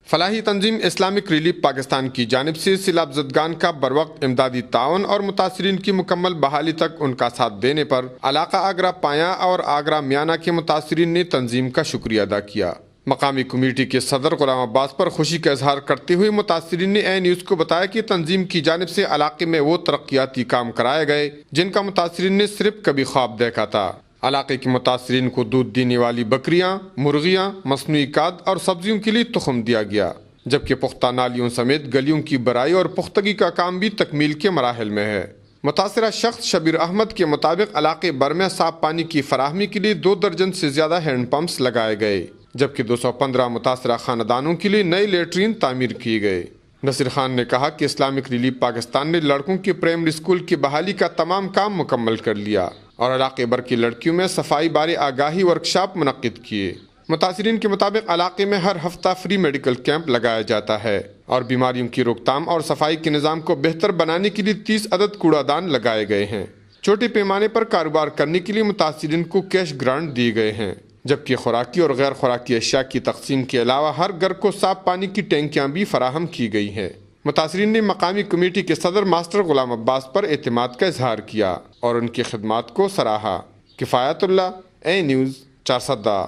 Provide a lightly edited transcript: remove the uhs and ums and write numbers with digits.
فلاحی تنظیم Islamic relief Pakistan کی جانب سے سیلاب زدگان کا بروقت امدادی تعاون اور متاثرین کی مکمل بحالی تک ان کا ساتھ دینے پر علاقہ آگرہ پایا اور آگرہ میانہ کے متاثرین نے تنظیم کا شکریہ ادا کیا۔ مقامی کمیٹی کے صدر غلام عباس پر خوشی کا اظہار کرتے ہوئے متاثرین نے اے نیوز کو بتایا کہ تنظیم کی جانب سے علاقے میں وہ ترقیاتی کام کرائے گئے جن کا متاثرین نے صرف کبھی خواب دیکھا تھا۔ علاقے کے متاثرین کو دودھ دینے والی بکریاں، مرغیاں، مصنوعی کھاد اور سبزیوں کے لیے تخم دیا گیا، جبکہ پختہ نالیوں سمیت گلیوں کی برائی اور پختگی کا کام بھی تکمیل کے مراحل میں ہے۔ متاثرہ شخص شبیر احمد کے مطابق علاقے بھر میں صاف پانی کی فراہمی کے لیے 2 درجن سے زیادہ ہینڈ پمپس لگائے گئے، جبکہ 215 متاثرہ خاندانوں کے لیے نئے لیٹرین تعمیر کیے گئے۔ نصیر خان نے کہا کہ اسلامک ریلیف پاکستان نے لڑکوں کے پرائمری اسکول کی بحالی کا تمام کام مکمل کر لیا اور علاقے بھر کی لڑکیوں میں صفائی بارے آگاہی ورکشاپ منعقد کیے۔ متاثرین کے مطابق علاقے میں ہر ہفتہ فری میڈیکل کیمپ لگایا جاتا ہے اور بیماریوں کی روک تھام اور صفائی کے نظام کو بہتر بنانے کے لیے 30 عدد کوڑا دان لگائے گئے ہیں۔ چھوٹے پیمانے پر کاروبار کرنے کے لیے متاثرین کو کیش گرانٹ دیے گئے ہیں، جبکہ خوراکی اور غیر خوراکی اشیاء کی تقسیم کے علاوہ ہر گھر کو صاف پانی کی ٹینکیاں بھی فراہم کی گئی ہیں۔ متاثرین نے مقامی کمیٹی کے صدر ماسٹر غلام عباس پر اعتماد کا اظہار کیا اور ان کی خدمات کو سراہا۔ کفایت اللہ، اے نیوز، چارسدہ۔